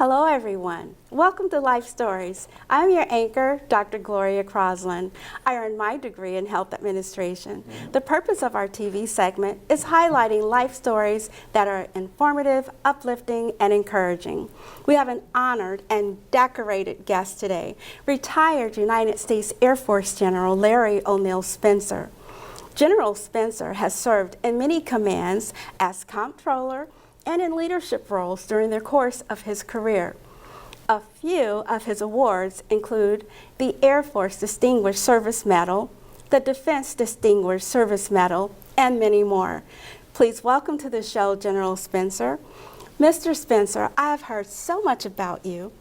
Hello everyone. Welcome to Life Stories. I'm your anchor, Dr. Gloria Crosslin. I earned my degree in health administration. The purpose of our TV segment is highlighting life stories that are informative, uplifting, and encouraging. We have an honored and decorated guest today, retired United States Air Force General Larry O'Neill Spencer. General Spencer has served in many commands as comptroller and in leadership roles during the course of his career. A few of his awards include the Air Force Distinguished Service Medal, the Defense Distinguished Service Medal, and many more. Please welcome to the show General Spencer. Mr. Spencer, I have heard so much about you.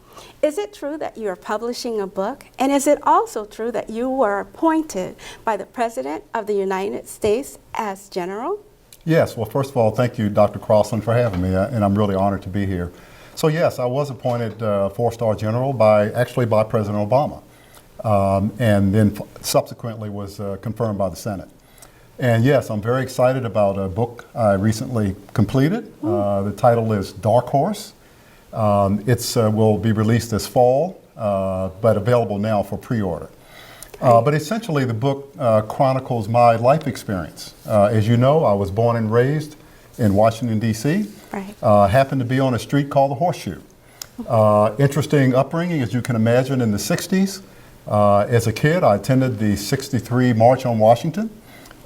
Is it true that you are publishing a book? And is it also true that you were appointed by the President of the United States as General? Yes, well, first of all, thank you, Dr. Crosslin, for having me, and I'm really honored to be here. So yes, I was appointed four-star general by President Obama, and then subsequently was confirmed by the Senate. And yes, I'm very excited about a book I recently completed. The title is Dark Horse. It will be released this fall, but available now for pre-order. But essentially, the book chronicles my life experience. As you know, I was born and raised in Washington, D.C. Right. Happened to be on a street called the Horseshoe. Interesting upbringing, as you can imagine, in the 60s. As a kid, I attended the 63 March on Washington.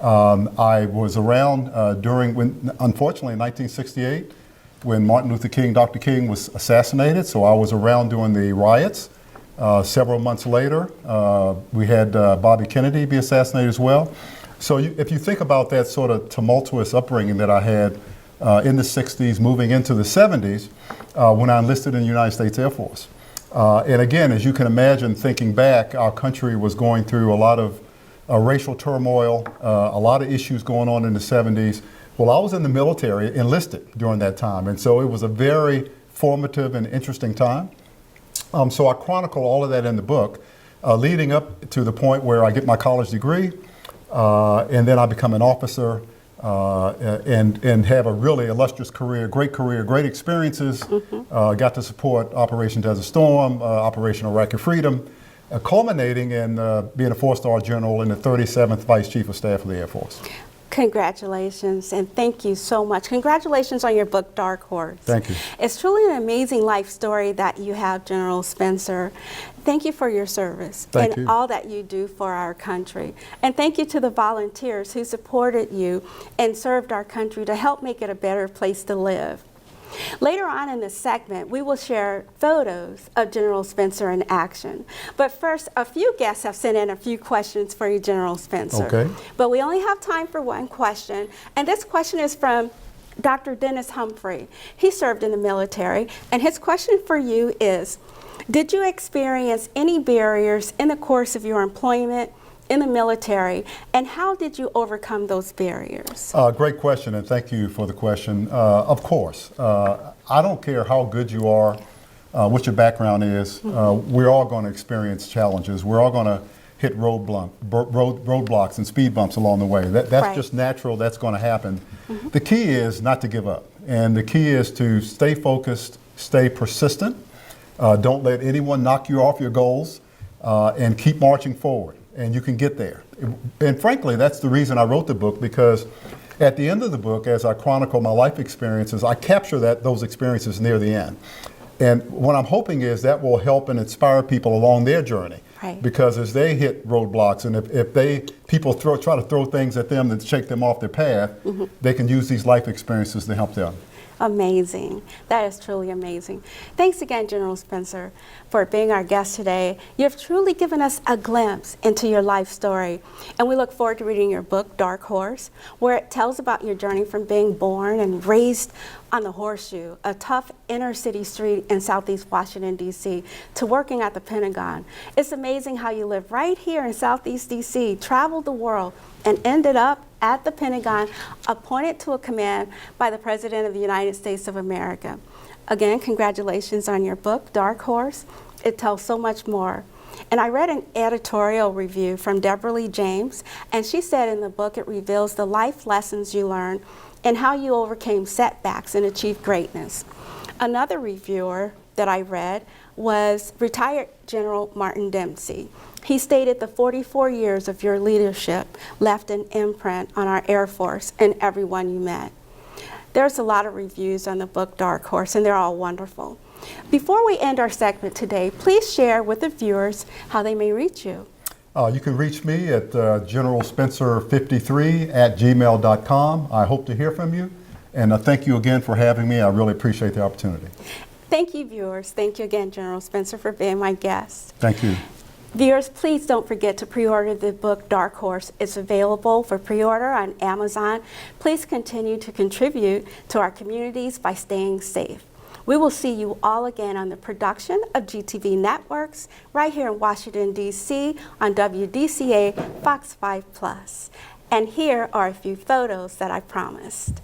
I was around unfortunately, in 1968, when Martin Luther King, Dr. King, was assassinated. So I was around during the riots. Several months later, we had Bobby Kennedy be assassinated as well. So if you think about that sort of tumultuous upbringing that I had in the 60s, moving into the 70s, when I enlisted in the United States Air Force. And again, as you can imagine, thinking back, our country was going through a lot of racial turmoil, a lot of issues going on in the 70s. Well, I was in the military, enlisted during that time, and so it was a very formative and interesting time. So I chronicle all of that in the book, leading up to the point where I get my college degree, and then I become an officer and have a really illustrious career, great experiences. Got to support Operation Desert Storm, Operation Iraqi Freedom, culminating in being a four-star general and the 37th Vice Chief of Staff of the Air Force. Congratulations, and thank you so much. Congratulations on your book, Dark Horse. Thank you. It's truly an amazing life story that you have, General Spencer. Thank you for your service and all that you do for our country. And thank you to the volunteers who supported you and served our country to help make it a better place to live. Later on in this segment, we will share photos of General Spencer in action. But first, a few guests have sent in a few questions for you, General Spencer. Okay. But we only have time for one question, and this question is from Dr. Dennis Humphrey. He served in the military, and his question for you is, did you experience any barriers in the course of your employment in the military, and how did you overcome those barriers? Great question, and thank you for the question. Of course, I don't care how good you are, what your background is, we're all going to experience challenges. We're all going to hit roadblocks and speed bumps along the way. That's just natural, that's going to happen. The key is not to give up, and the key is to stay focused, stay persistent, don't let anyone knock you off your goals, and keep marching forward. And you can get there. And frankly, that's the reason I wrote the book, because at the end of the book, as I chronicle my life experiences, I capture those experiences near the end. And what I'm hoping is that will help and inspire people along their journey. Right. Because as they hit roadblocks, and if people try to throw things at them that shake them off their path, they can use these life experiences to help them. Amazing. That is truly amazing. Thanks again, General Spencer, for being our guest today. You have truly given us a glimpse into your life story, and we look forward to reading your book, Dark Horse, where it tells about your journey from being born and raised on the Horseshoe, a tough inner city street in Southeast Washington, D.C., to working at the Pentagon. It's amazing how you live right here in Southeast D.C., traveled the world, and ended up at the Pentagon, appointed to a command by the President of the United States of America. Again, congratulations on your book, Dark Horse. It tells so much more. And I read an editorial review from Deborah Lee James, and she said in the book it reveals the life lessons you learned and how you overcame setbacks and achieved greatness. Another reviewer that I read was retired General Martin Dempsey. He stated the 44 years of your leadership left an imprint on our Air Force and everyone you met. There's a lot of reviews on the book Dark Horse, and they're all wonderful. Before we end our segment today, please share with the viewers how they may reach you. You can reach me at generalspencer53@gmail.com. I hope to hear from you, and thank you again for having me. I really appreciate the opportunity. Thank you, viewers. Thank you again, General Spencer, for being my guest. Thank you. Viewers, please don't forget to pre-order the book Dark Horse. It's available for pre-order on Amazon. Please continue to contribute to our communities by staying safe. We will see you all again on the production of GTV Networks right here in Washington, D.C. on WDCA Fox 5+. And here are a few photos that I promised.